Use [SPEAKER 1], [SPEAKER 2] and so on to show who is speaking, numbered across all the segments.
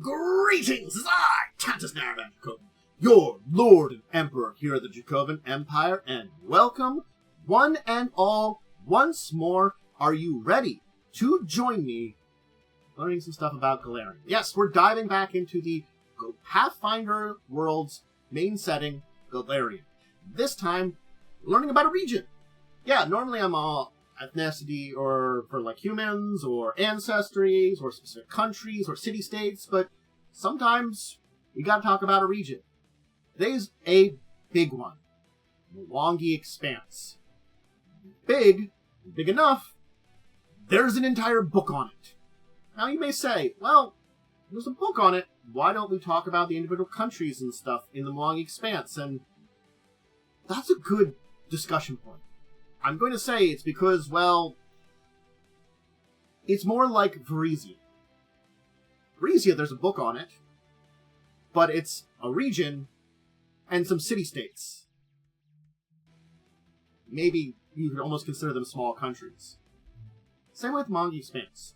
[SPEAKER 1] Greetings, as I, Tantus Naravan Dracovin, your Lord and Emperor here at the Dracovin Empire, and welcome, one and all, once more. Are you ready to join me learning some stuff about Golarion? Yes, we're diving back into the Pathfinder world's main setting, Golarion. This time, learning about a region. Yeah, normally I'm all ethnicity or for like humans or ancestries or specific countries or city-states, but sometimes we gotta talk about a region. Today's a big one. Mwangi Expanse. Big enough, there's an entire book on it. Now you may say, well, there's a book on it, why don't we talk about the individual countries and stuff in the Mwangi Expanse? And that's a good discussion point. I'm going to say it's because, well, it's more like Varisia. Varisia, there's a book on it, but it's a region and some city-states. Maybe you could almost consider them small countries. Same with Mwangi Expanse.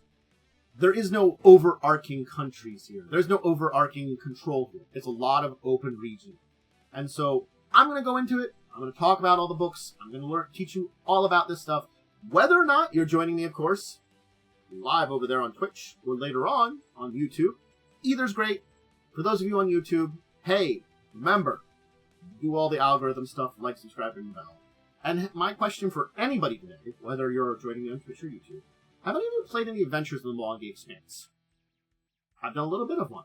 [SPEAKER 1] There is no overarching countries here. There's no overarching control here. It's a lot of open region. And so, I'm going to go into it. I'm going to talk about all the books. I'm going to teach you all about this stuff. Whether or not you're joining me, of course, live over there on Twitch or later on YouTube, either's great. For those of you on YouTube, hey, remember, do all the algorithm stuff, like, subscribe, ring the bell. And my question for anybody today, whether you're joining me on Twitch or YouTube, have any of you played any adventures in the Mwangi Expanse? I've done a little bit of one.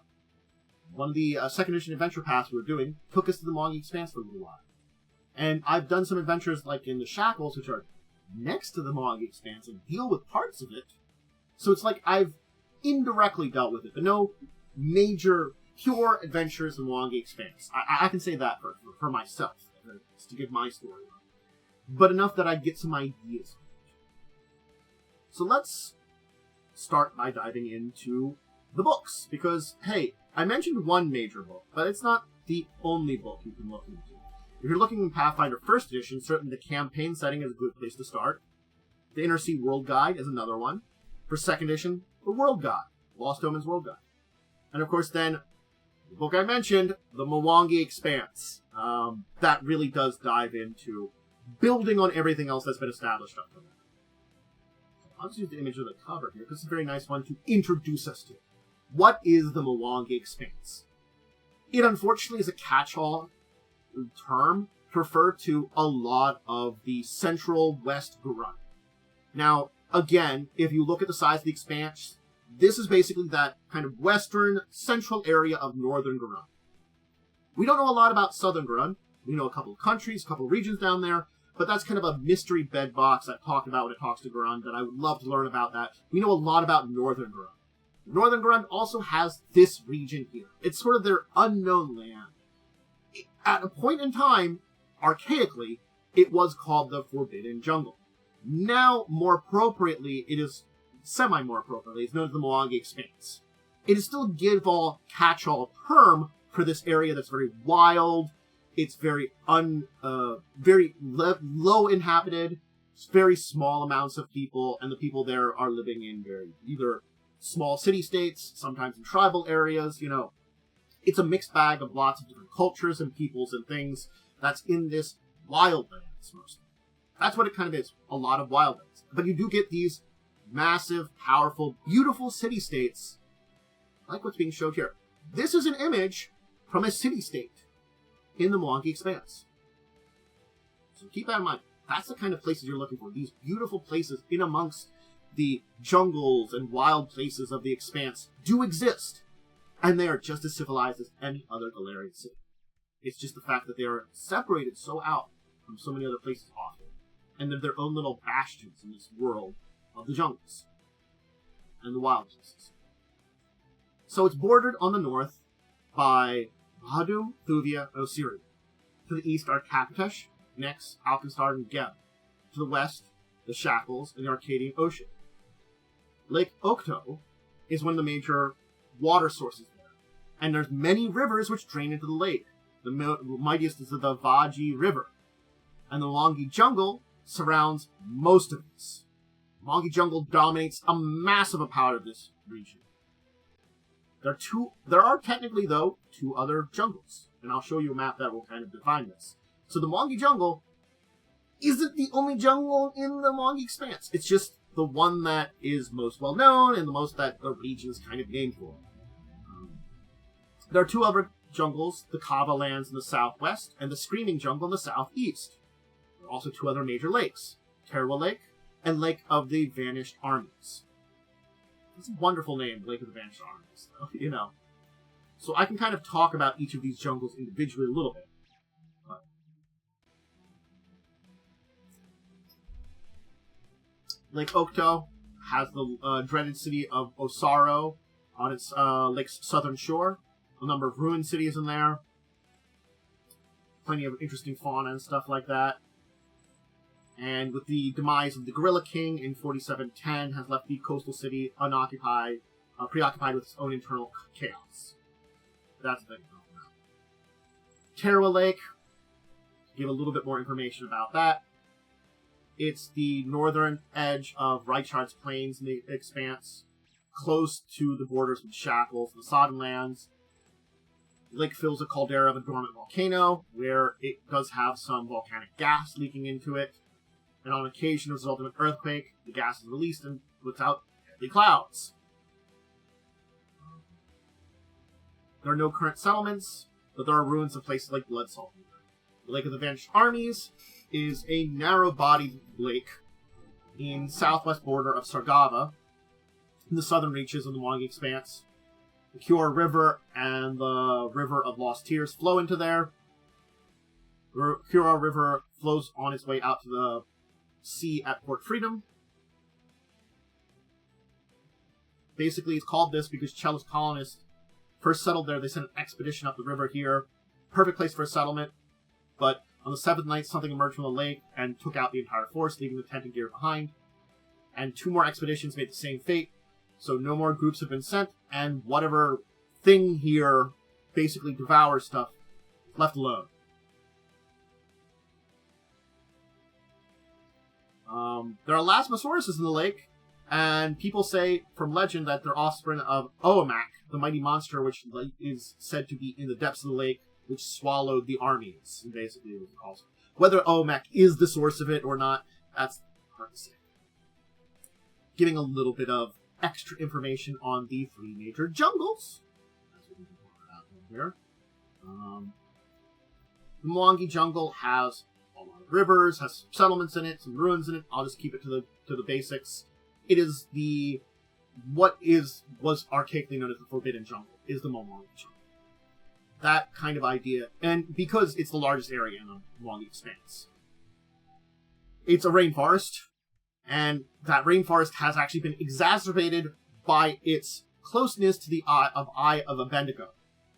[SPEAKER 1] One of the second edition adventure paths we were doing took us to the Mwangi Expanse for a little while. And I've done some adventures like in the Shackles, which are next to the Mwangi Expanse, and deal with parts of it. So it's like I've indirectly dealt with it, but no major, pure adventures in the Mwangi Expanse. I can say that for myself, just to give my story. But enough that I get some ideas. So let's start by diving into the books, because, hey, I mentioned one major book, but it's not the only book you can look into. If you're looking in Pathfinder 1st Edition, certainly the campaign setting is a good place to start. The Inner Sea World Guide is another one. For 2nd Edition, the World Guide, Lost Omens World Guide. And of course then, the book I mentioned, the Mwangi Expanse. That really does dive into building on everything else that's been established up to now. I'll just use the image of the cover here, because it's a very nice one to introduce us to. What is the Mwangi Expanse? It unfortunately is a catch-all term to refer to a lot of the central west Garund. Now, again, if you look at the size of the expanse, this is basically that kind of western, central area of northern Garund. We don't know a lot about southern Garund. We know a couple of countries, a couple of regions down there, but that's kind of a mystery bedbox I've talked about when it talks to Garund, and I would love to learn about that. We know a lot about northern Garund. Northern Garund also has this region here. It's sort of their unknown land. At a point in time, archaically, it was called the Forbidden Jungle. Now, more appropriately, it is, semi-more appropriately, it's known as the Mwangi Expanse. It is still a catch-all term for this area that's very wild, it's very low inhabited, it's very small amounts of people, and the people there are living in either small city-states, sometimes in tribal areas, It's a mixed bag of lots of different cultures and peoples and things that's in this wildlands, mostly. That's what it kind of is, a lot of wildlands. But you do get these massive, powerful, beautiful city-states, like what's being showed here. This is an image from a city-state in the Mwangi Expanse. So keep that in mind. That's the kind of places you're looking for. These beautiful places in amongst the jungles and wild places of the Expanse do exist. And they are just as civilized as any other Golarion city. It's just the fact that they are separated so out from so many other places often. And they're their own little bastions in this world of the jungles and the wild places. So it's bordered on the north by Hadum, Thuvia, and Osiria. To the east are Capatesh, Nex, Alkenstar, and Geb. To the west, the Shackles and the Arcadian Ocean. Lake Okto is one of the major water sources there. And there's many rivers which drain into the lake. The mightiest is the Vaji River. And the Mwangi Jungle surrounds most of this. Mwangi Jungle dominates a massive part of this region. There are technically, though, 2 other jungles. And I'll show you a map that will kind of define this. So the Mwangi jungle isn't the only jungle in the Mwangi Expanse. It's just the one that is most well known and the most that the region is kind of named for. There are 2 other jungles, the Kava lands in the southwest and the Screaming jungle in the southeast. There are also 2 other major lakes, Terwa Lake and Lake of the Vanished Armies. It's a wonderful name, Lake of the Vanished Armies, though, you know. So I can kind of talk about each of these jungles individually a little bit. Lake Okto has the dreaded city of Osaro on its lake's southern shore. A number of ruined cities in there. Plenty of interesting fauna and stuff like that. And with the demise of the Gorilla King in 4710, has left the coastal city unoccupied, preoccupied with its own internal chaos. That's the thing. Terwa Lake, to give a little bit more information about that. It's the northern edge of Reichardt's Plains in the Expanse, close to the borders with Shackles and the Sodden Lands. The lake fills a caldera of a dormant volcano, where it does have some volcanic gas leaking into it. And on occasion, as a result of an earthquake, the gas is released and puts out deadly clouds. There are no current settlements, but there are ruins of places like Bloodsalt. The Lake of the Vanished Armies is a narrow-bodied lake in southwest border of Sargava, in the southern reaches of the Mwangi Expanse. The Cure River and the River of Lost Tears flow into there. The Cure River flows on its way out to the sea at Port Freedom. Basically, it's called this because Chellis colonists first settled there. They sent an expedition up the river here. Perfect place for a settlement. But on the 7th night, something emerged from the lake and took out the entire force, leaving the tent and gear behind. And 2 more expeditions made the same fate. So no more groups have been sent, and whatever thing here basically devours stuff, left alone. There are Lasmosauruses in the lake, and people say, from legend, that they're offspring of Oamak, the mighty monster which is said to be in the depths of the lake, which swallowed the armies, basically. Whether Oamak is the source of it or not, that's hard to say. Giving a little bit of extra information on the 3 major jungles. That's what we can talk about here. The Mwangi jungle has a lot of rivers, has some settlements in it, some ruins in it. I'll just keep it to the basics. It is was archaically known as the Forbidden Jungle, is the Mwangi jungle. That kind of idea, and because it's the largest area in the Mwangi Expanse. It's a rainforest, and that rainforest has actually been exacerbated by its closeness to the Eye of Abendigo.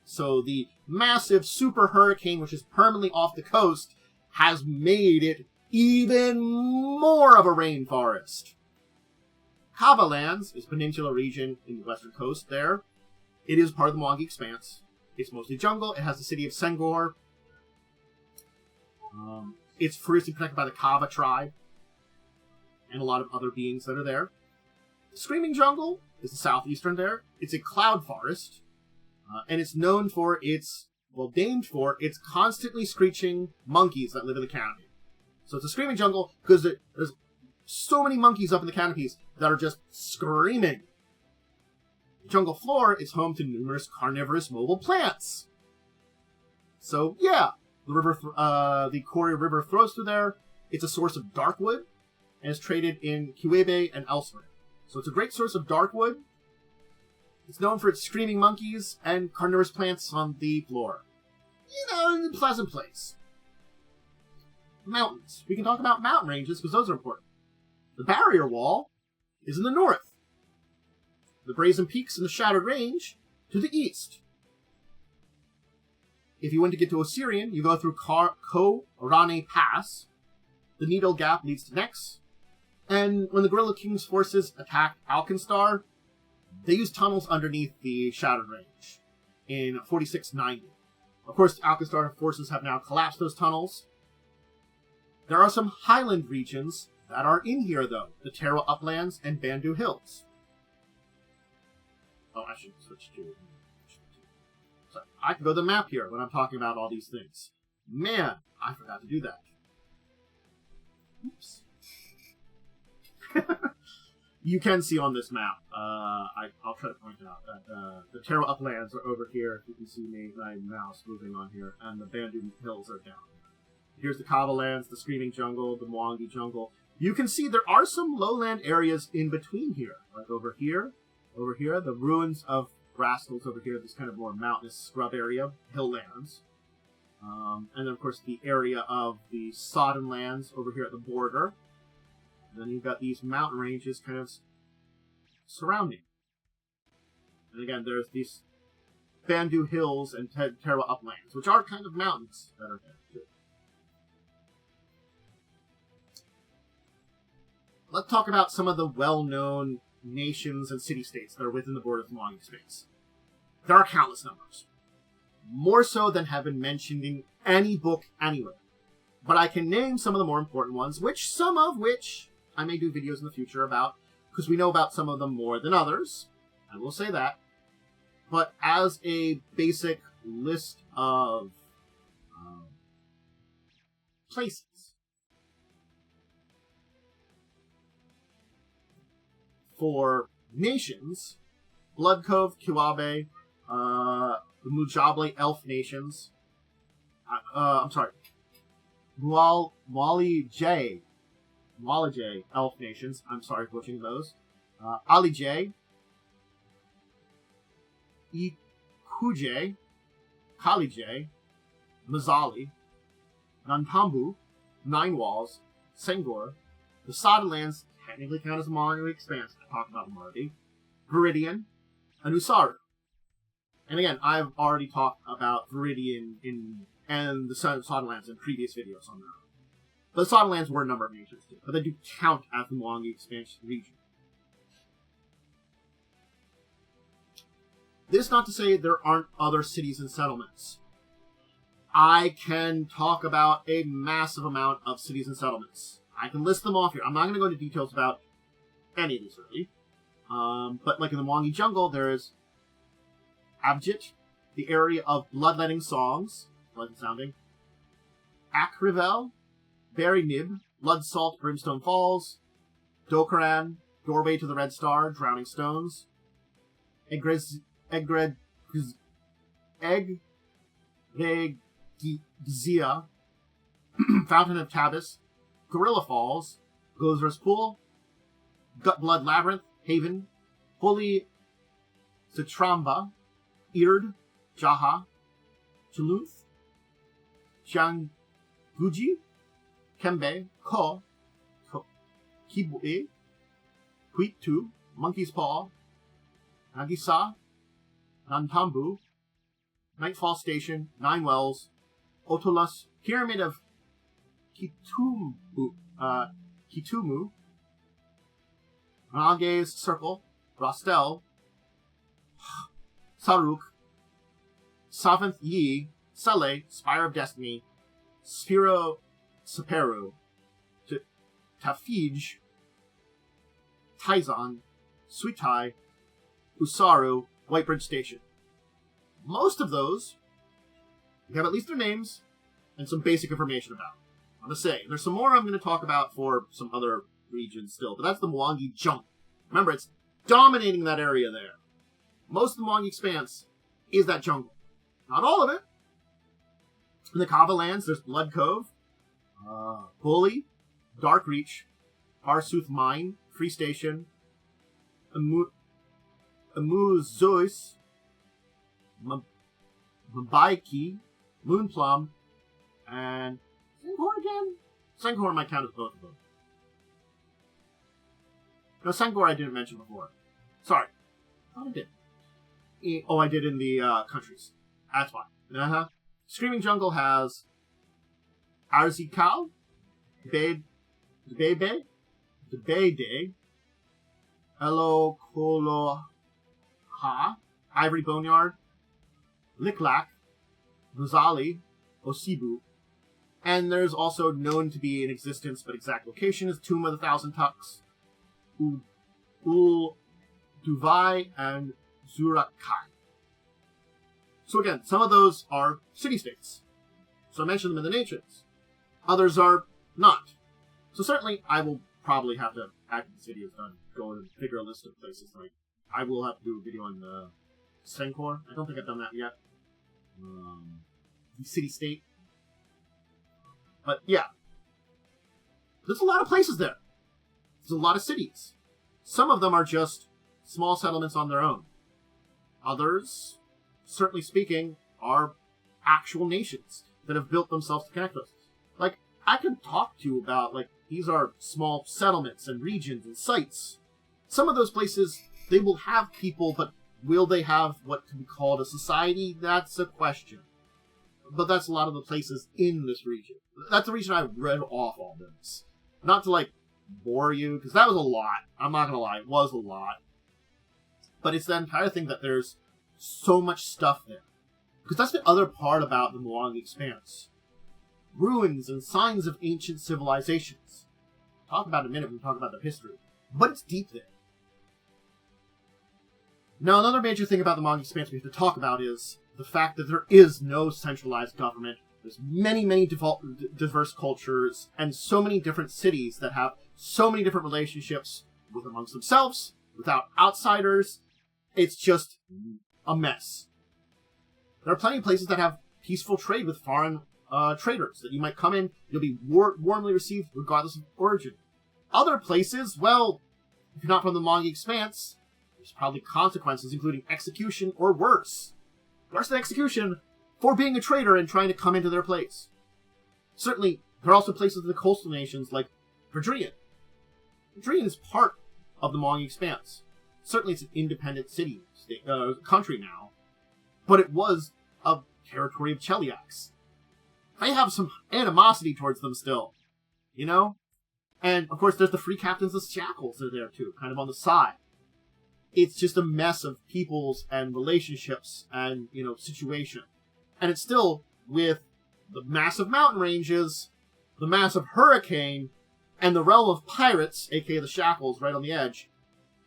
[SPEAKER 1] So the massive super hurricane, which is permanently off the coast, has made it even more of a rainforest. Kava Lands is a peninsula region in the western coast there. It is part of the Mwangi Expanse. It's mostly jungle. It has the city of Sengor. It's fiercely protected by the Kava tribe and a lot of other beings that are there. The Screaming Jungle is the southeastern there. It's a cloud forest, and it's known for named for its constantly screeching monkeys that live in the canopy. So it's a Screaming Jungle because there's so many monkeys up in the canopies that are just screaming. The jungle floor is home to numerous carnivorous mobile plants. So yeah, the Kori River flows through there. It's a source of darkwood, and is traded in Kiwebe and elsewhere. So it's a great source of darkwood. It's known for its screaming monkeys and carnivorous plants on the floor. A pleasant place. Mountains. We can talk about mountain ranges because those are important. The barrier wall is in the north. The Brazen Peaks in the Shattered Range to the east. If you want to get to Osirian, you go through Ko-Orane Pass. The Needle Gap leads to Nex. And when the Gorilla King's forces attacked Alkenstar, they used tunnels underneath the Shattered Range in 4690. Of course, the Alkenstar forces have now collapsed those tunnels. There are some highland regions that are in here, though. The Terra Uplands and Bandu Hills. Oh, I should switch to... So I can go to the map here when I'm talking about all these things. Man, I forgot to do that. Oops. You can see on this map, I'll try to point out that the Terra Uplands are over here, if you can see my mouse moving on here, and the Bandu Hills are down here. Here's the Kava Lands, the Screaming Jungle, the Mwangi Jungle. You can see there are some lowland areas in between here, like over here, the ruins of Rascals over here, this kind of more mountainous scrub area, hill lands. And then, of course, the area of the Sodden Lands over here at the border. And then you've got these mountain ranges kind of surrounding. And again, there's these Bandu Hills and Terra Uplands, which are kind of mountains that are there, too. Let's talk about some of the well-known nations and city-states that are within the borders of Mwangi Expanse. There are countless numbers. More so than have been mentioned in any book anywhere. But I can name some of the more important ones, some of which I may do videos in the future about, because we know about some of them more than others. I will say that. But as a basic list of places. For nations, Blood Cove, Kiwabe, the Mujable Elf Nations, Mwali J Elf Nations, I'm sorry for butchering those, Ali J, Ikuje, Kali J, Mazali, Nantambu, Nine Walls, Sengor, the Sodden Lands, technically count as Mwangi Expanse, I talked about them already, Viridian, and Usaru. And again, I've already talked about Viridian and the Sodden Lands in previous videos on that. But the Sodden Lands were a number of nations too, but they do count as the Mwangi Expanse region. This not to say there aren't other cities and settlements. I can talk about a massive amount of cities and settlements. I can list them off here. I'm not going to go into details about any of these, really. But like in the Mwangi Jungle, there's Abjit, the area of bloodletting songs, pleasant sounding. Akrivel, Berry Nib, Blood Salt, Brimstone Falls. Dokaran, Doorway to the Red Star, Drowning Stones. Egregzia, Fountain of Tabis, Gorilla Falls, Gozer's Pool, Gut Blood Labyrinth, Haven, Holy Citramba, Ird, Jaha, Chuluth, Changuji, Kembe, Ko, Kibue, Huitu, Monkey's Paw, Nagisa, Nantambu, Nightfall Station, Nine Wells, Otolas, Pyramid of Kitumu, Rage's Circle, Rostel, Saruk, Savanth Yi, Sele, Spire of Destiny, Sphero Saperu, Tafij, Taizan, Suitai, Usaru, Whitebridge Station. Most of those, we have at least their names and some basic information about. I'm going to say, there's some more I'm going to talk about for some other regions still, but that's the Mwangi Jungle. Remember, it's dominating that area there. Most of the Mwangi Expanse is that jungle. Not all of it. In the Kava Lands, there's Blood Cove, Bully, Dark Reach, Arsooth Mine, Free Station, Amuzois, Mabaiki, Moonplum, and Sangor again? Sangor might count as both of them. No, Sangor I didn't mention before. Sorry. I thought I did. Oh, I did in the countries. That's why. Screaming Jungle has Arzikal, Debebe, Elo Koloha, Ivory Boneyard, Liklak, Muzali, Osibu, and there's also known to be in existence, but exact location is Tomb of the Thousand Tucks, Ul Duvai, and Zurakai. So again, some of those are city-states. So I mentioned them in the nations. Others are not. So certainly, I will probably have to, after this video is done, go and figure a list of places. Like, I will have to do a video on the Senkor. I don't think I've done that yet. The city-state. But yeah. There's a lot of places there. There's a lot of cities. Some of them are just small settlements on their own. Others, certainly speaking, are actual nations that have built themselves to connect us. Like, I can talk to you about, like, these are small settlements and regions and sites. Some of those places, they will have people, but will they have what can be called a society? That's a question. But that's a lot of the places in this region. That's the reason I read off all this. Not to, like, bore you, because that was a lot. I'm not going to lie, it was a lot. But it's the entire thing that there's so much stuff there. Because that's the other part about the Mwangi Expanse. Ruins and signs of ancient civilizations. I'll talk about it in a minute when we talk about their history. But it's deep there. Now, another major thing about the Mwangi Expanse we have to talk about is the fact that there is no centralized government. There's many, many diverse cultures and so many different cities that have so many different relationships with amongst themselves, without outsiders. It's just a mess. There are plenty of places that have peaceful trade with foreign traders, that you might come in, you'll be warmly received regardless of origin. Other places, well, if you're not from the Mwangi Expanse, there's probably consequences, including execution or worse. Worse than execution, for being a trader and trying to come into their place. Certainly, there are also places in the coastal nations like Verdrian. Verdrian is part of the Mwangi Expanse. Certainly it's an independent country now, but it was a territory of Cheliax. They have some animosity towards them still, you know? And, of course, there's the Free Captains of Shackles that are there, too, kind of on the side. It's just a mess of peoples and relationships and, you know, situation. And it's still, with the massive mountain ranges, the massive hurricane, and the realm of pirates, aka the Shackles, right on the edge,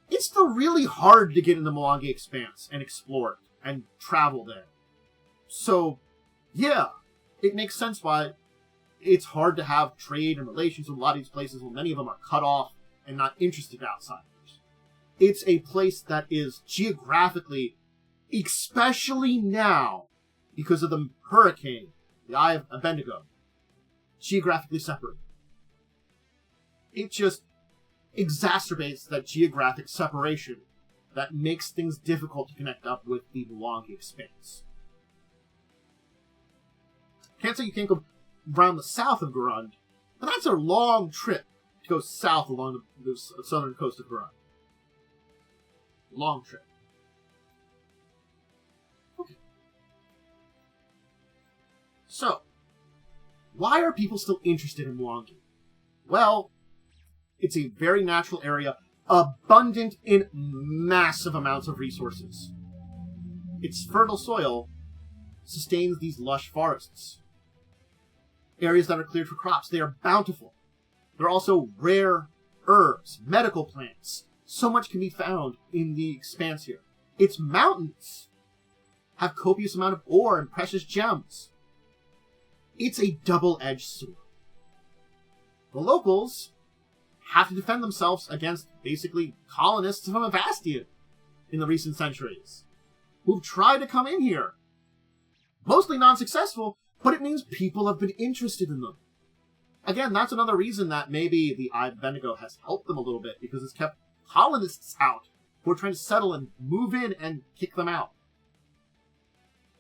[SPEAKER 1] it's still really hard to get in the Mwangi Expanse and explore it and travel there. So, yeah, it makes sense why it's hard to have trade and relations with a lot of these places when many of them are cut off and not interested in outsiders. It's a place that is geographically, especially now, because of the hurricane, the Eye of Abednego, geographically separate. It just exacerbates that geographic separation that makes things difficult to connect up with the Mwangi Expanse. Can't say you can't go around the south of Garund, but that's a long trip to go south along the southern coast of Garund. Long trip. Okay. So, why are people still interested in Mwangi? Well, it's a very natural area, abundant in massive amounts of resources. Its fertile soil sustains these lush forests. Areas that are cleared for crops, they are bountiful. There are also rare herbs, medical plants. So much can be found in the Expanse here. Its mountains have copious amount of ore and precious gems. It's a double-edged sword. The locals have to defend themselves against, basically, colonists from Avastian in the recent centuries, who've tried to come in here. Mostly non-successful, but it means people have been interested in them. Again, that's another reason that maybe the Eye of Abednego has helped them a little bit, because it's kept colonists out who are trying to settle and move in and kick them out.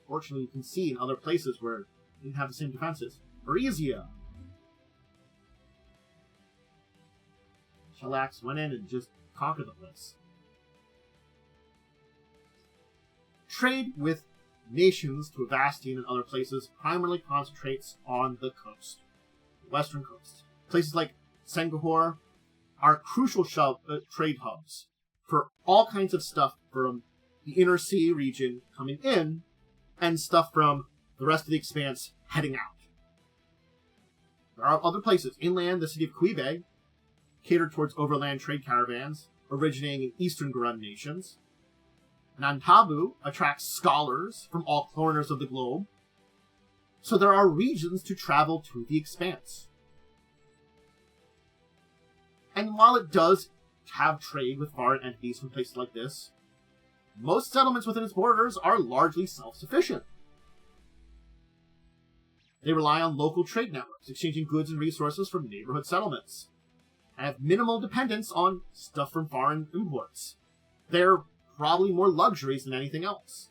[SPEAKER 1] Fortunately, you can see in other places where they didn't have the same defenses. Parisia. Shellax went in and just conquered the place. Trade with nations to Avastian and other places primarily concentrates on the coast, the western coast. Places like Sengahor are crucial trade hubs for all kinds of stuff from the inner sea region coming in and stuff from the rest of the Expanse heading out. There are other places. Inland, the city of Quebec, catered towards overland trade caravans originating in eastern Garund nations. Nantabu attracts scholars from all corners of the globe, so there are regions to travel to the Expanse. And while it does have trade with foreign entities from places like this, most settlements within its borders are largely self-sufficient. They rely on local trade networks, exchanging goods and resources from neighborhood settlements, and have minimal dependence on stuff from foreign imports. They're probably more luxuries than anything else.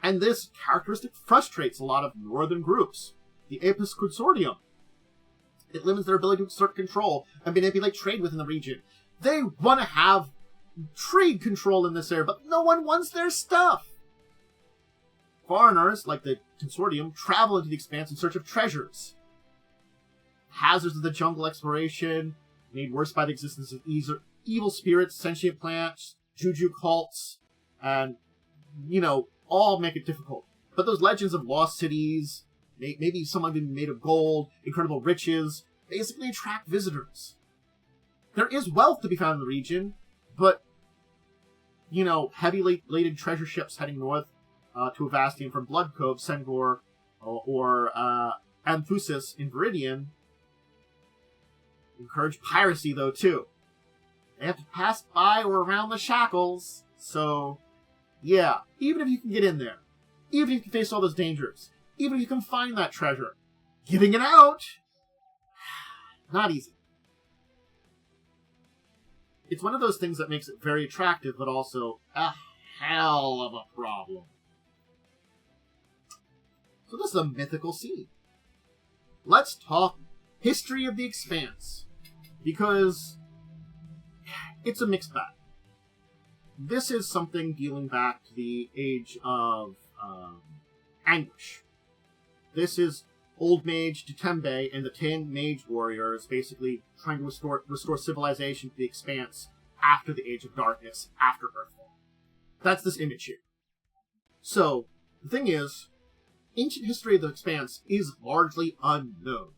[SPEAKER 1] And this characteristic frustrates a lot of northern groups. The Apis Consortium. It limits their ability to exert control and manipulate trade within the region. They want to have trade control in this area, but no one wants their stuff. Foreigners, like the Consortium, travel into the Expanse in search of treasures. Hazards of the jungle exploration, made worse by the existence of evil spirits, sentient plants, juju cults, and, all make it difficult. But those legends of lost cities, maybe someone being made of gold, incredible riches, basically attract visitors. There is wealth to be found in the region, but, heavily laden treasure ships heading north to Avastian from Blood Cove, Sengor, or Anthusis in Viridian encourage piracy, though, too. They have to pass by or around the shackles, so, yeah, even if you can get in there, even if you can face all those dangers, even if you can find that treasure, getting it out, not easy. It's one of those things that makes it very attractive, but also a hell of a problem. So this is a mythical scene. Let's talk history of the Expanse, because it's a mixed bag. This is something dealing back to the age of Anguish. This is Old Mage Tembe and the 10 Mage Warriors basically trying to restore civilization to the Expanse after the Age of Darkness, after Earthfall. That's this image here. So, the thing is, ancient history of the Expanse is largely unknown.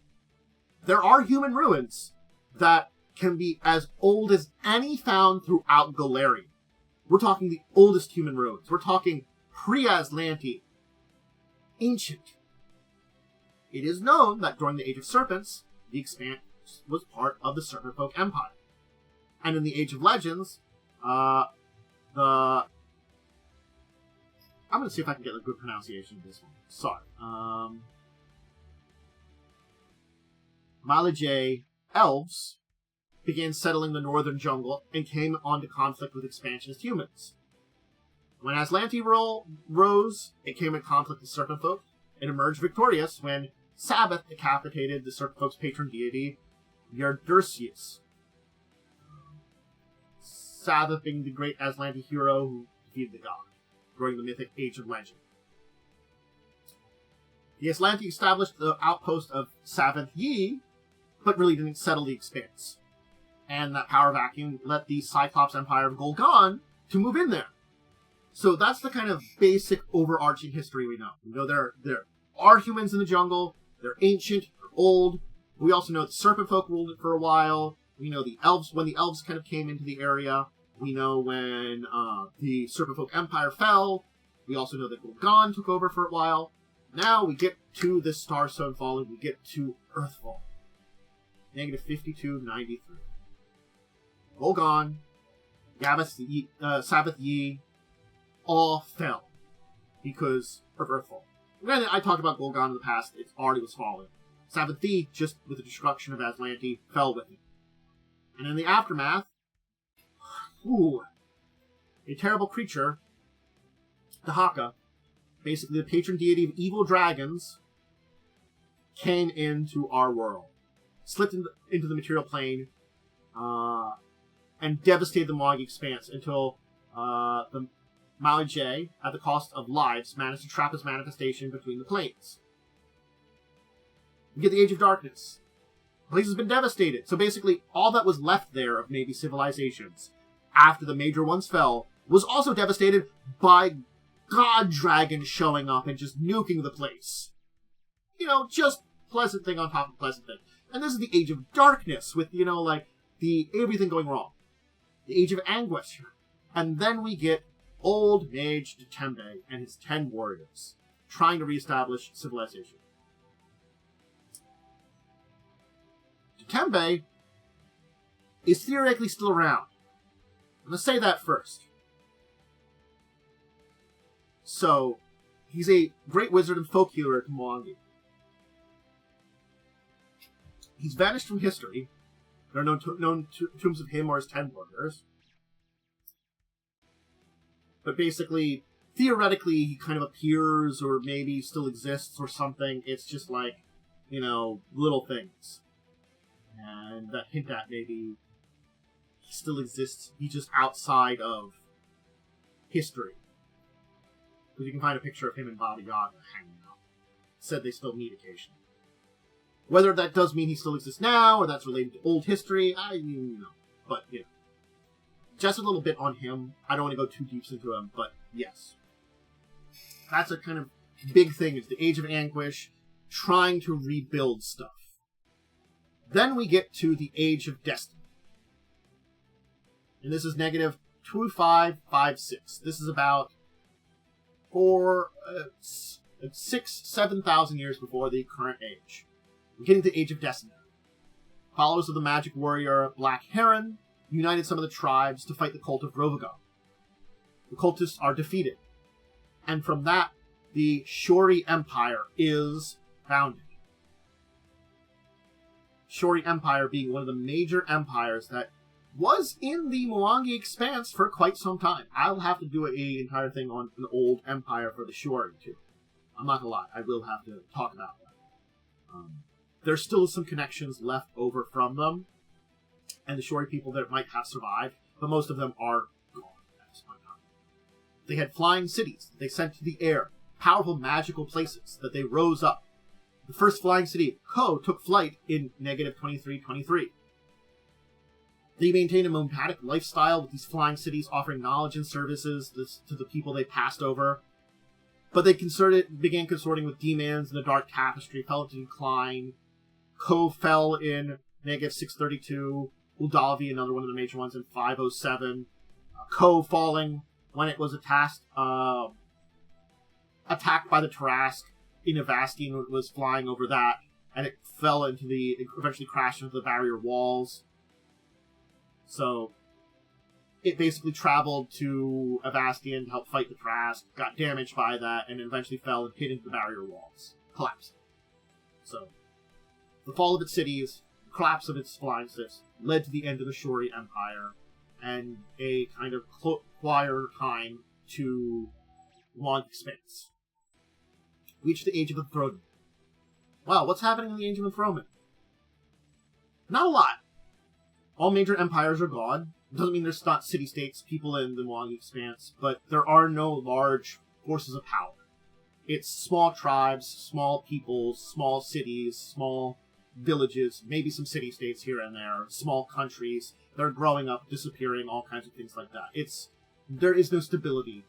[SPEAKER 1] There are human ruins that can be as old as any found throughout Golarion. We're talking the oldest human ruins. We're talking pre-Aslanti. Ancient. It is known that during the Age of Serpents, the Expanse was part of the Serpent Folk Empire. And in the Age of Legends, I'm going to see if I can get a good pronunciation of this one. Sorry. Malajay elves began settling the northern jungle and came onto conflict with expansionist humans. When Aslanti rose, it came in conflict with Serpent Folk. It emerged victorious when Sabbath decapitated the Serpent Folk's patron deity, Yardursius. Sabbath being the great Aslanti hero who defeated the god during the mythic Age of Legend. The Aslanti established the outpost of Savath Yi, but really didn't settle the Expanse. And that power vacuum let the Cyclops Empire of Golgon to move in there. So that's the kind of basic overarching history we know. We know there are humans in the jungle, they're ancient, they're old. We also know the Serpent Folk ruled it for a while. We know the elves, when the elves kind of came into the area. We know when the Serpent Folk Empire fell. We also know that Golgon took over for a while. Now we get to this Starstone falling, we get to Earthfall. Negative 5293. Golgon, Sabbath Yi, all fell because of Earthfall. Granted, I talked about Golgon in the past, it already was falling. Sabbath Yi, just with the destruction of Aslanti, fell with it. And in the aftermath, a terrible creature, Dahaka, basically the patron deity of evil dragons, came into our world, slipped into the material plane, and devastated the Mwangi Expanse until the Malajay, at the cost of lives, managed to trap his manifestation between the planes. We get the Age of Darkness. The place has been devastated. So basically, all that was left there of maybe civilizations, after the major ones fell, was also devastated by god dragons showing up and just nuking the place. Just pleasant thing on top of pleasant thing. And this is the Age of Darkness, with, the everything going wrong. The Age of Anguish. And then we get old mage Dtembe and his 10 warriors, trying to reestablish civilization. Dtembe is theoretically still around. I'm going to say that first. So, he's a great wizard and folk healer to Mwangi. He's vanished from history. There are no known tombs of him or his 10 warriors. But basically, theoretically, he kind of appears or maybe still exists or something. It's just like, little things. And that hint at maybe he still exists. He's just outside of history. Because you can find a picture of him and Baba Yaga hanging out. Said they still meet occasionally. Whether that does mean he still exists now, or that's related to old history, But, just a little bit on him. I don't want to go too deep into him, but yes. That's a kind of big thing, is the Age of Anguish, trying to rebuild stuff. Then we get to the Age of Destiny. And this is negative 2556. This is about 7,000 years before the current age. We're getting to the Age of Destiny. Followers of the magic warrior Black Heron united some of the tribes to fight the cult of Rovagon. The cultists are defeated. And from that, the Shori Empire is founded. Shori Empire being one of the major empires that was in the Mwangi Expanse for quite some time. I'll have to do an entire thing on an old empire for the Shori, too. I'm not gonna lie, I will have to talk about that. There's still some connections left over from them, and the Shori people that might have survived, but most of them are gone at this point in time. They had flying cities that they sent to the air, powerful magical places that they rose up. The first flying city, Ko, took flight in negative 2323. They maintained a nomadic lifestyle with these flying cities offering knowledge and services to the people they passed over. But they began consorting with demons, and the Dark Tapestry fell into decline. Ko fell in negative 632. Udalvi, another one of the major ones, in 507. Ko falling when it was attacked by the Tarask. Inhabitants was flying over that, and it eventually crashed into the barrier walls. So, it basically traveled to Avastian to help fight the Trask, got damaged by that, and eventually fell and hit into the barrier walls. Collapsed. So, the fall of its cities, the collapse of its flying ships, led to the end of the Shori Empire, and a kind of quieter time to Mwangi Expanse. Reached the Age of Enthronement. Wow, what's happening in the Age of Enthronement? Not a lot. All major empires are gone. It doesn't mean there's not city-states, people in the Mwangi Expanse, but there are no large forces of power. It's small tribes, small peoples, small cities, small villages, maybe some city-states here and there, small countries. They're growing up, disappearing, all kinds of things like that. There is no stability,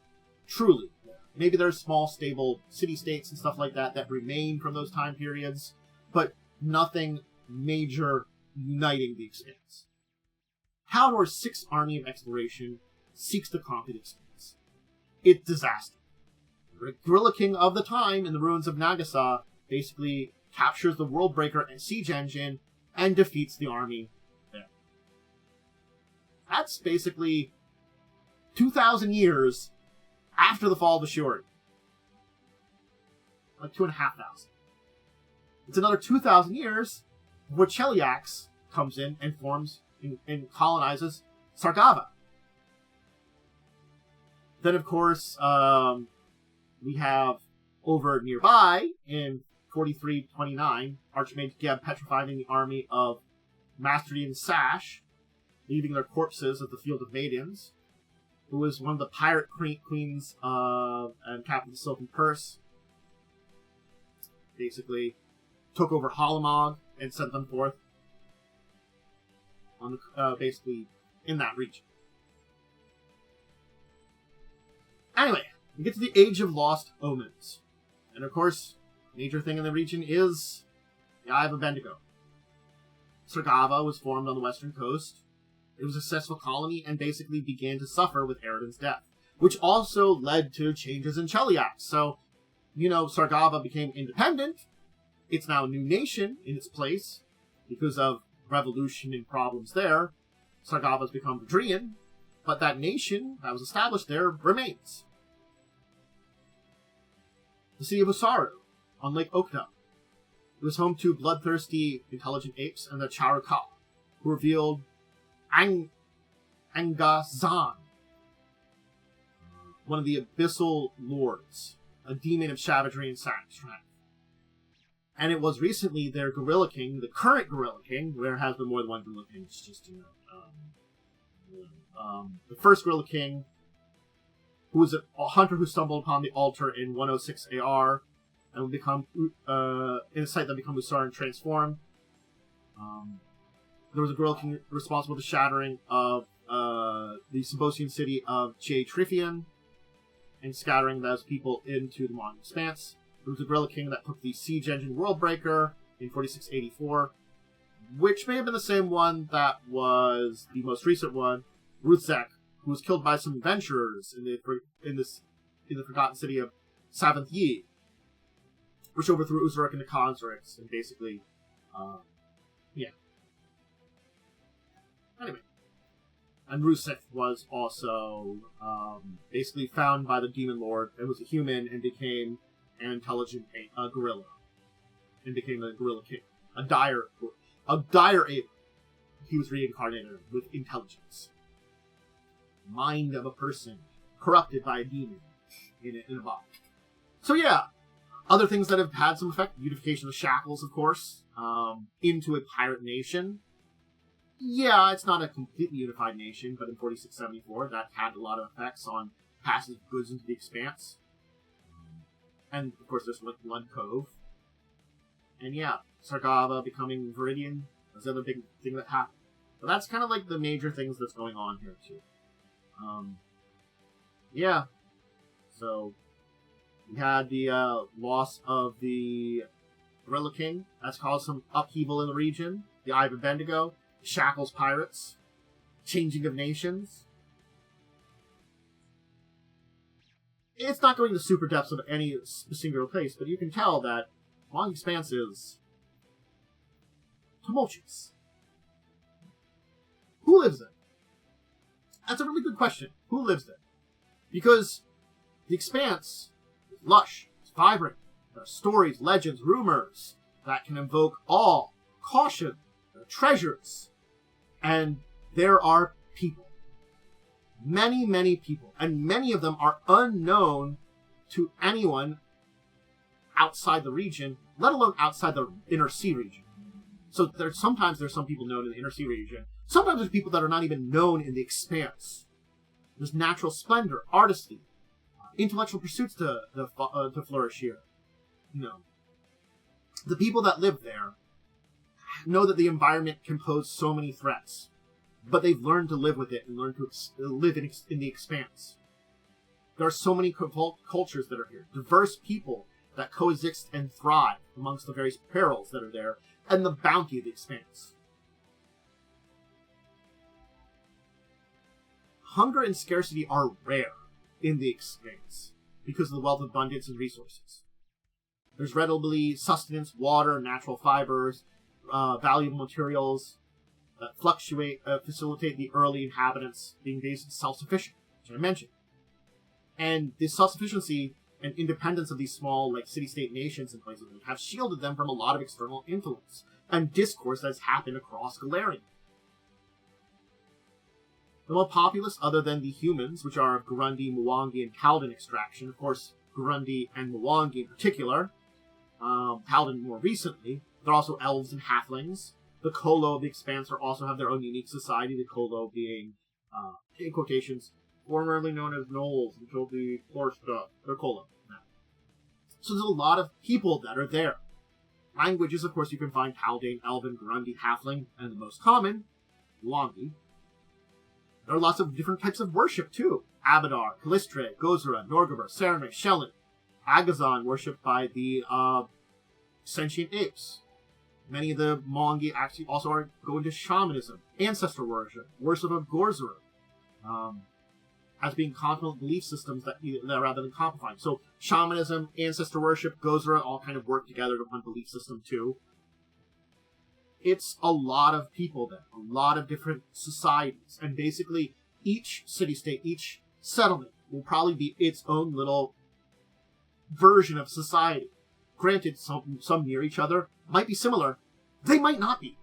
[SPEAKER 1] truly. Maybe there's small, stable city-states and stuff like that that remain from those time periods, but nothing major uniting the Expanse. Haldor's Sixth Army of Exploration seeks to conquer the Expanse. It's disaster. The guerrilla king of the time in the ruins of Nagasa basically captures the Worldbreaker and siege engine and defeats the army there. That's basically 2,000 years after the fall of the Shori. Like 2,500. It's another 2,000 years before Cheliax comes in and forms and colonizes Sargava. Then, of course, we have over nearby in 4329, Archmage Geb petrifying the army of Masterdian Sash, leaving their corpses at the Field of Maidens, who was one of the pirate queens and captain of the Silken Purse. Basically, took over Halamog and sent them forth on basically in that region. Anyway, we get to the Age of Lost Omens. And of course, major thing in the region is the Eye of Abendigo. Sargava was formed on the western coast. It was a successful colony and basically began to suffer with Eridan's death. which also led to changes in Cheliax. So, Sargava became independent. It's now a new nation in its place because of revolution and problems there. Sargava's become Vidrian, but that nation that was established there remains. The city of Usaru, on Lake Okta. It was home to bloodthirsty, intelligent apes and the Charuka, who revealed Angazan, one of the Abyssal Lords, a demon of savagery and strength. And it was recently their Gorilla King, the current Gorilla King. There has been more than one Gorilla King. It's just, the first Gorilla King, who was a hunter who stumbled upon the altar in 106 AR, and would become in a site that became Usar and transformed. There was a Gorilla King responsible for the shattering of the Symbosian city of Trifian and scattering those people into the Mwangi Expanse. There was a Gorilla King that took the Siege Engine Worldbreaker in 4684, which may have been the same one that was the most recent one, Ruthzek, who was killed by some adventurers in the forgotten city of Savanth Yi, which overthrew Uzurek and the Khazariks, and basically, Anyway. And Rusek was also basically found by the Demon Lord and was a human and became an intelligent gorilla. And became a Gorilla King. A dire ape. He was reincarnated with intelligence. Mind of a person corrupted by a demon in a body. So yeah, other things that have had some effect: unification of shackles, of course, into a pirate nation. Yeah, it's not a completely unified nation, but in 4674, that had a lot of effects on passage of goods into the Expanse. And, of course, there's Blood Cove. And yeah, Sargava becoming Viridian was the other big thing that happened. But that's kind of like the major things that's going on here, too. Yeah. So, we had the loss of the Gorilla King. That's caused some upheaval in the region. The Eye of Bendigo. Shackles pirates, changing of nations. It's not going to super depths of any singular place, but you can tell that Mwangi Expanse is tumultuous. Who lives there? That's a really good question. Who lives there? Because the Expanse is lush, it's vibrant. There are stories, legends, rumors that can invoke awe, caution, treasures, and there are people. Many, many people, and many of them are unknown to anyone outside the region, let alone outside the Inner Sea region. So sometimes there's some people known in the Inner Sea region. Sometimes there's people that are not even known in the Expanse. There's natural splendor, artistry, intellectual pursuits to flourish here. The people that live there know that the environment can pose so many threats, but they've learned to live with it and learn to live in the Expanse. There are so many cultures that are here, diverse people that coexist and thrive amongst the various perils that are there, and the bounty of the Expanse. Hunger and scarcity are rare in the Expanse because of the wealth of abundance and resources. There's readily sustenance, water, natural fibers, valuable materials that facilitate the early inhabitants being basically self-sufficient, which I mentioned. And this self-sufficiency and independence of these small, city-state nations and places have shielded them from a lot of external influence and discourse that's happened across Golarion. The more populous, other than the humans, which are of Garundi, Mwangi, and Haldan extraction, of course, Garundi and Mwangi in particular, Haldan more recently. There are also elves and halflings. The Kolo of the Expanse also have their own unique society, the Kolo being, in quotations, formerly known as Gnolls until the Plorsta, or Kolo. So there's a lot of people that are there. Languages, of course, you can find Haldane, Elven, Garundi, Halfling, and the most common, Mwangi. There are lots of different types of worship, too. Abadar, Kalistre, Gozera, Norgaber, Serenay, Shelyn, Agazon, worshipped by the sentient apes. Many of the Mwangi actually also go into shamanism, ancestor worship of Gorzera. as being complementary belief systems that rather than complementing. So shamanism, ancestor worship, Gozra all kind of work together to one belief system too. It's a lot of people then, a lot of different societies, and basically each city-state, each settlement will probably be its own little version of society. Granted, some near each other might be similar. They might not be.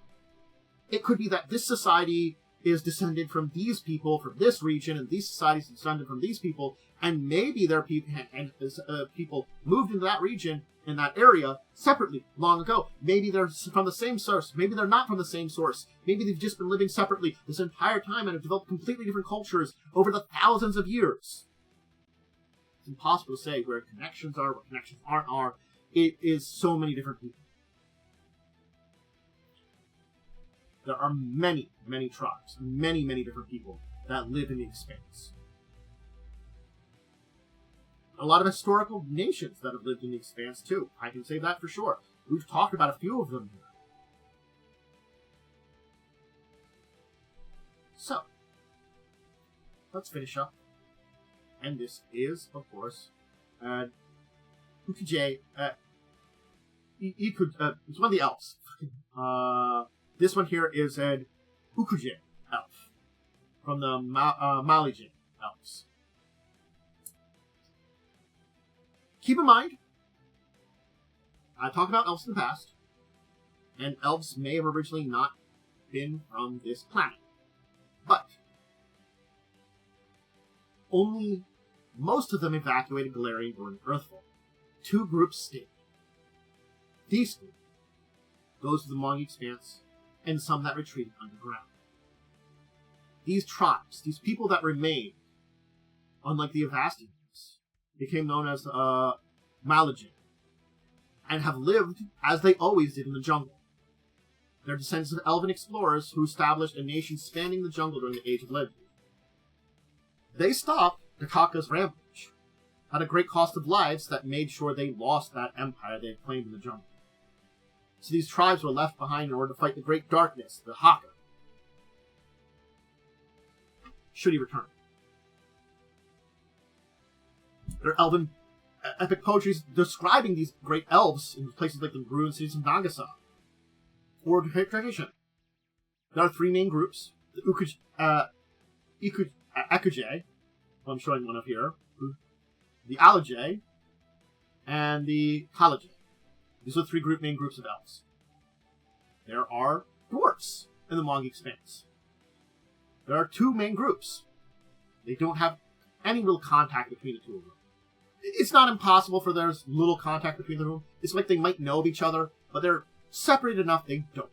[SPEAKER 1] It could be that this society is descended from these people from this region, and these societies are descended from these people, and maybe their people moved into that region in that area separately long ago. Maybe they're from the same source. Maybe they're not from the same source. Maybe they've just been living separately this entire time and have developed completely different cultures over the thousands of years. It's impossible to say where connections are, what connections aren't. It is so many different people. There are many, many tribes, many, many different people that live in the Expanse. A lot of historical nations that have lived in the Expanse, too. I can say that for sure. We've talked about a few of them here. So, let's finish up. And this is, of course, Ukuje. It's one of the elves. This one here is an Ukuje elf from the Malije elves. Keep in mind, I talked about elves in the past, and elves may have originally not been from this planet. But only most of them evacuated Golarion during Earthfall. 2 groups stayed. These 3, those of the Mwangi Expanse, and some that retreated underground. These tribes, these people that remained, unlike the Avastians, became known as Malije, and have lived as they always did in the jungle. They're descendants of elven explorers who established a nation spanning the jungle during the Age of Legend. They stopped Takaka's rampage, at a great cost of lives that made sure they lost that empire they had claimed in the jungle. So these tribes were left behind in order to fight the Great Darkness, the Haka, should he return. There are elven epic poetry describing these great elves in places like the ruined cities of Nagasa, or tradition. There are 3 main groups: the Ekuje, I'm showing one up here, the Alije, and the Kalije. These are the 3 main groups of elves. There are dwarves in the Mwangi Expanse. There are 2 main groups. They don't have any real contact between the 2 of them. It's not impossible for there's little contact between them. It's like they might know of each other, but they're separated enough they don't.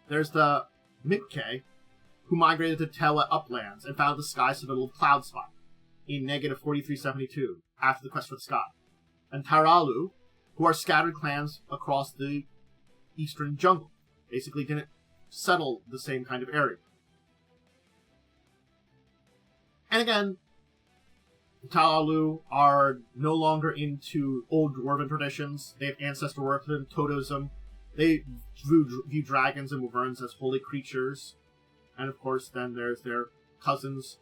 [SPEAKER 1] There's the Mipke, who migrated to Tewa Uplands and found the sky citadel of Cloudspire in negative 4372 after the quest for the sky. And Taralu, who are scattered clans across the eastern jungle. Basically didn't settle the same kind of area. And again, the Taralu are no longer into old dwarven traditions. They have ancestor work and totemism. They view dragons and wyverns as holy creatures. And of course, then there's their cousins,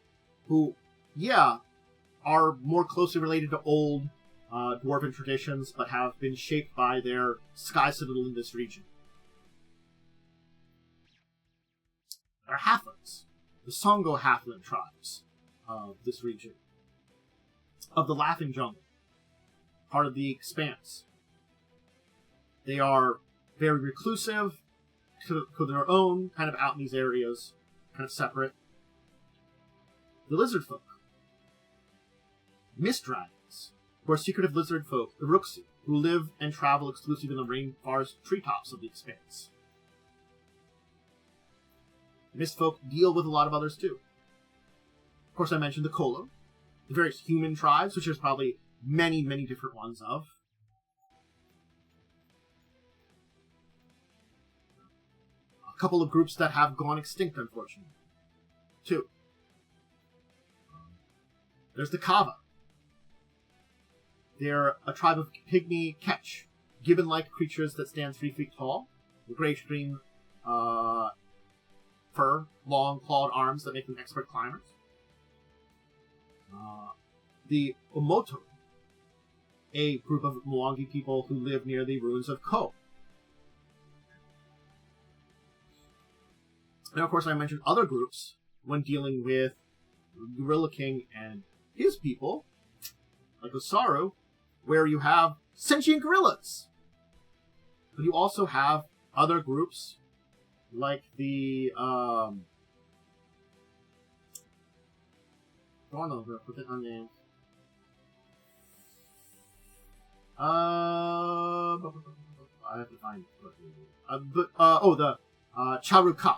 [SPEAKER 1] who, are more closely related to old dwarven traditions, but have been shaped by their sky citadel in this region. There are halflings, the Songo halfling tribes of this region, of the Laughing Jungle, part of the Expanse. They are very reclusive, to their own, kind of out in these areas, kind of separate. The lizard folk, mist dragons, who are secretive lizard folk, the Ruxi, who live and travel exclusively in the rainforest treetops of the Expanse. Mist folk deal with a lot of others too. Of course, I mentioned the Kolo, the various human tribes, which there's probably many, many different ones of. A couple of groups that have gone extinct, unfortunately. 2. There's the Kava. They're a tribe of pygmy ketch, gibbon-like creatures that stand 3 feet tall, with grayish-green fur, long clawed arms that make them expert climbers. the Umoto, a group of Mwangi people who live near the ruins of Ko. And of course I mentioned other groups when dealing with Gorilla King and his people, like Osaru, where you have sentient gorillas. But you also have other groups, like the, I have to find it. The Charuka,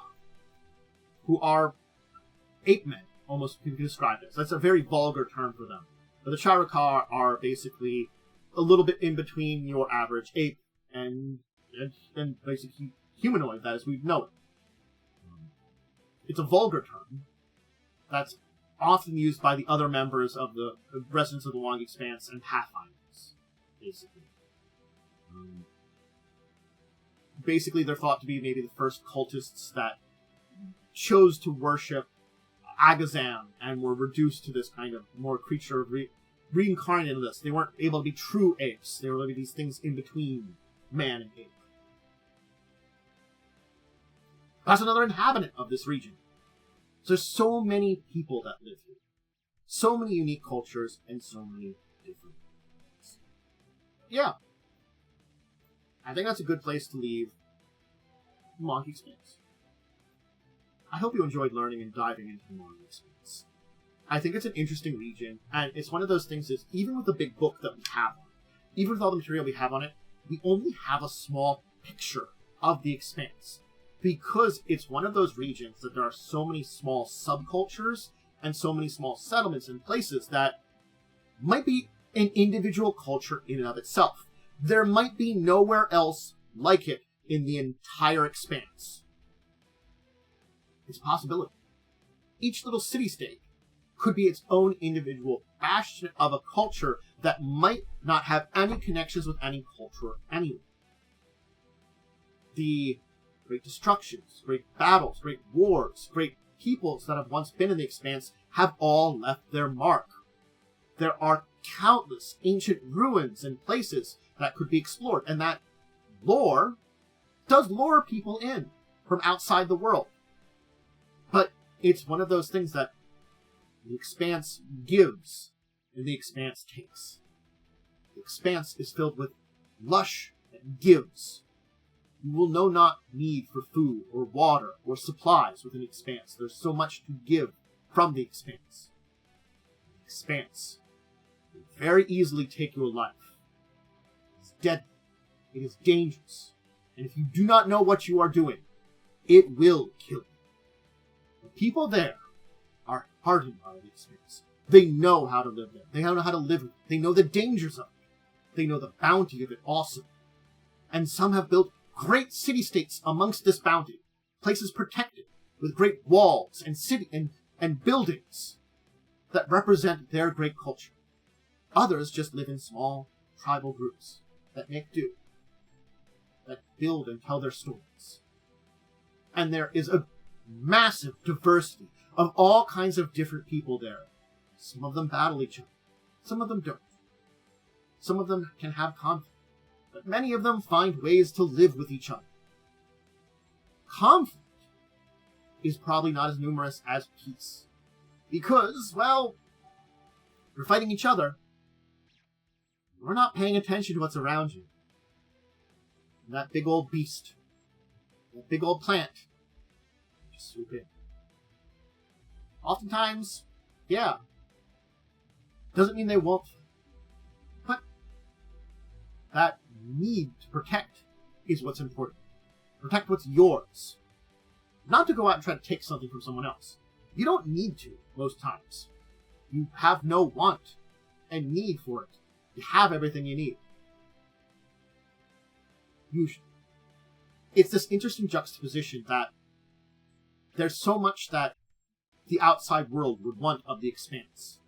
[SPEAKER 1] who are ape men, almost can be described as. That's a very vulgar term for them. But the Charuka are basically a little bit in between your average ape and basically humanoid, that is, we know it. It's a vulgar term that's often used by the other members of the residents of the Mwangi Expanse and Pathfinders, basically. Basically, they're thought to be maybe the first cultists that chose to worship Agazam and were reduced to this kind of more creature reincarnated in this. They weren't able to be true apes. They were maybe these things in between man and ape. That's another inhabitant of this region. So there's so many people that live here. So many unique cultures and so many different things. Yeah. I think that's a good place to leave Mwangi Expanse. I hope you enjoyed learning and diving into the Mwangi Expanse. I think it's an interesting region, and it's one of those things that even with the big book that we have on it, even with all the material we have on it, we only have a small picture of the Expanse. Because it's one of those regions that there are so many small subcultures and so many small settlements and places that might be an individual culture in and of itself. There might be nowhere else like it in the entire Expanse. It's a possibility. Each little city-state could be its own individual bastion of a culture that might not have any connections with any culture anywhere. The great destructions, great battles, great wars, great peoples that have once been in the Expanse have all left their mark. There are countless ancient ruins and places that could be explored, and that lore does lure people in from outside the world. But it's one of those things that the Expanse gives and the Expanse takes. The Expanse is filled with lush and gives. You will know not need for food or water or supplies within the Expanse. There's so much to give from the Expanse. The Expanse will very easily take your life. It's deadly. It is dangerous. And if you do not know what you are doing, it will kill you. The people there are hardened by the Expanse. They know how to live there. They know how to live with it. They know the dangers of it. They know the bounty of it also. And some have built great city-states amongst this bounty, places protected with great walls and city and buildings that represent their great culture. Others just live in small tribal groups that make do, that build and tell their stories. And there is a massive diversity of all kinds of different people there. Some of them battle each other. Some of them don't. Some of them can have conflict. But many of them find ways to live with each other. Conflict is probably not as numerous as peace. Because, well, you're fighting each other. You're not paying attention to what's around you. And that big old beast, that big old plant, just swoop in. Oftentimes, yeah, doesn't mean they won't. But that need to protect is what's important. Protect what's yours. Not to go out and try to take something from someone else. You don't need to, most times. You have no want and need for it. You have everything you need. Usually. It's this interesting juxtaposition that there's so much that the outside world would want of the Expanse.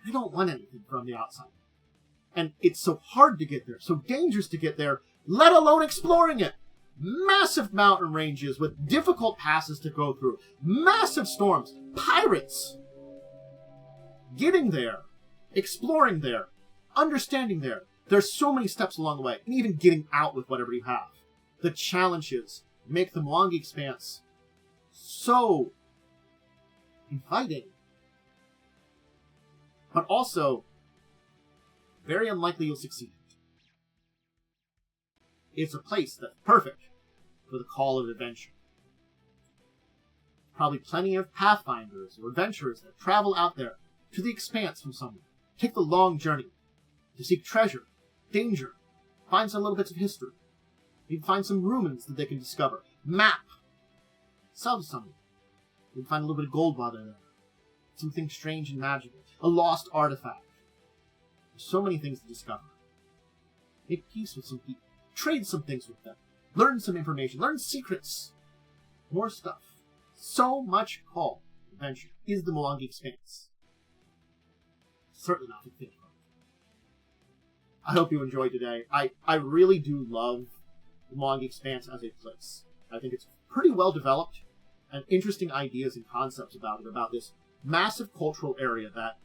[SPEAKER 1] I don't want anything from the outside. And it's so hard to get there, so dangerous to get there, let alone exploring it. Massive mountain ranges with difficult passes to go through. Massive storms. Pirates. Getting there exploring there, understanding there. There's so many steps along the way, and even getting out with whatever you have. The challenges make the Mwangi Expanse so inviting, but also very unlikely you'll succeed. It's a place that's perfect for the call of adventure. Probably plenty of Pathfinders or adventurers that travel out there to the Expanse from somewhere, take the long journey to seek treasure, danger, find some little bits of history, maybe find some ruins that they can discover, map, sell to someone, maybe find a little bit of gold while they're there, something strange and magical, a lost artifact. There's so many things to discover. Make peace with some people, trade some things with them, learn some information, learn secrets, more stuff. So much call adventure is the Mwangi Expanse. Certainly not to think about. I hope you enjoyed today. I really do love the Mwangi Expanse as a place. I think it's pretty well developed and interesting ideas and concepts about it, about this massive cultural area that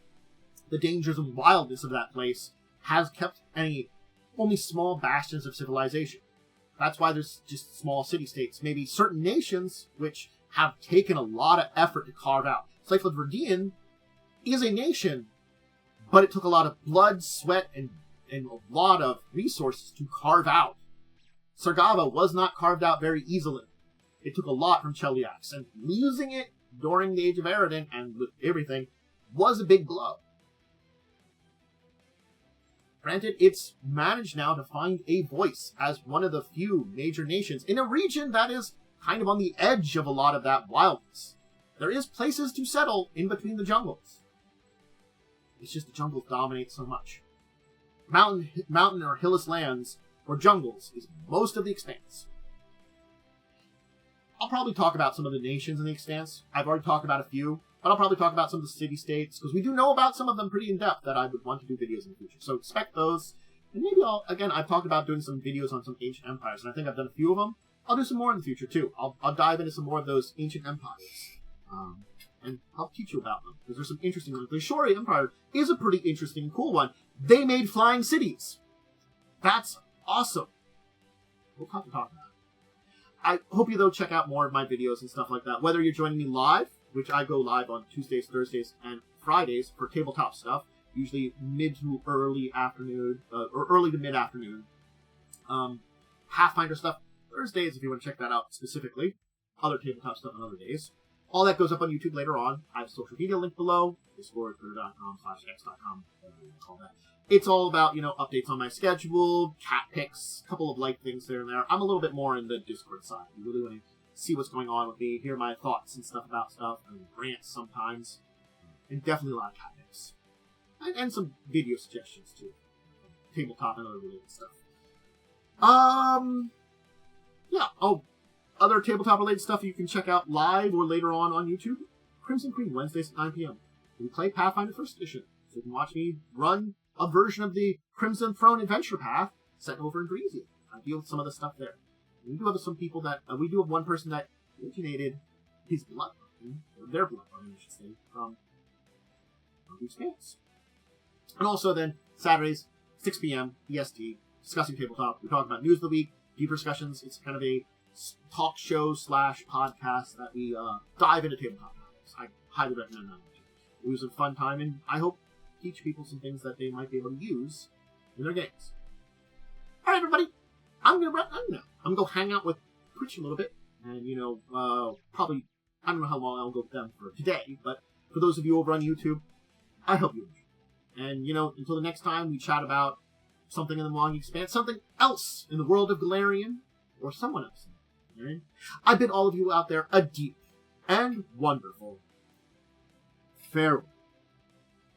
[SPEAKER 1] the dangers and wildness of that place has kept only small bastions of civilization. That's why there's just small city-states, maybe certain nations which have taken a lot of effort to carve out. Slifeled Verdian is a nation, but it took a lot of blood, sweat, and a lot of resources to carve out. Sargava was not carved out very easily. It took a lot from Cheliax, and losing it during the Age of Aridin and with everything was a big blow. Granted, it's managed now to find a voice as one of the few major nations in a region that is kind of on the edge of a lot of that wildness. There is places to settle in between the jungles. It's just the jungles dominate so much. Mountain or hillless lands or jungles is most of the Expanse. I'll probably talk about some of the nations in the Expanse. I've already talked about a few, but I'll probably talk about some of the city-states, because we do know about some of them pretty in-depth that I would want to do videos in the future. So expect those. And maybe I've talked about doing some videos on some ancient empires, and I think I've done a few of them. I'll do some more in the future, too. I'll dive into some more of those ancient empires. And I'll teach you about them, because there's some interesting ones. The Shori Empire is a pretty interesting and cool one. They made flying cities. That's awesome. We'll have to talk about it. I hope you, though, check out more of my videos and stuff like that. Whether you're joining me live, which I go live on Tuesdays, Thursdays, and Fridays for tabletop stuff, usually mid to early afternoon, or early to mid-afternoon. Pathfinder stuff, Thursdays, if you want to check that out specifically. Other tabletop stuff on other days. All that goes up on YouTube later on. I have a social media link below. Discord, twitter.com/x.com, whatever you call that. It's all about, updates on my schedule, cat pics, a couple of light things there and there. I'm a little bit more in the Discord side. You really want to see what's going on with me, hear my thoughts and stuff about stuff, and rants sometimes. And definitely a lot of cat pics. And some video suggestions, too. Tabletop and other related stuff. Yeah. Oh, other tabletop-related stuff you can check out live or later on YouTube. Crimson Queen, Wednesdays at 9 p.m. We play Pathfinder 1st Edition, so you can watch me run a version of the Crimson Throne adventure path set over in Greasy. I deal with some of the stuff there. And we do have some people that... we do have one person that originated his bloodline, or their bloodline, I should say, from the Expanse. And also then, Saturdays, 6 p.m. EST, discussing tabletop. We talk about news of the week, deeper discussions. It's kind of a talk show / podcast that we dive into tabletop topics. I highly recommend that. It was a fun time, and I hope teach people some things that they might be able to use in their games. All right, everybody. I'm going to wrap up now. I'm going to go hang out with Twitch a little bit, and, probably, I don't know how long I'll go with them for today, but for those of you over on YouTube, I hope you enjoy. And, until the next time we chat about something in the Mwangi Expanse, something else in the world of Golarion, or someone else. I bid all of you out there a deep and wonderful farewell.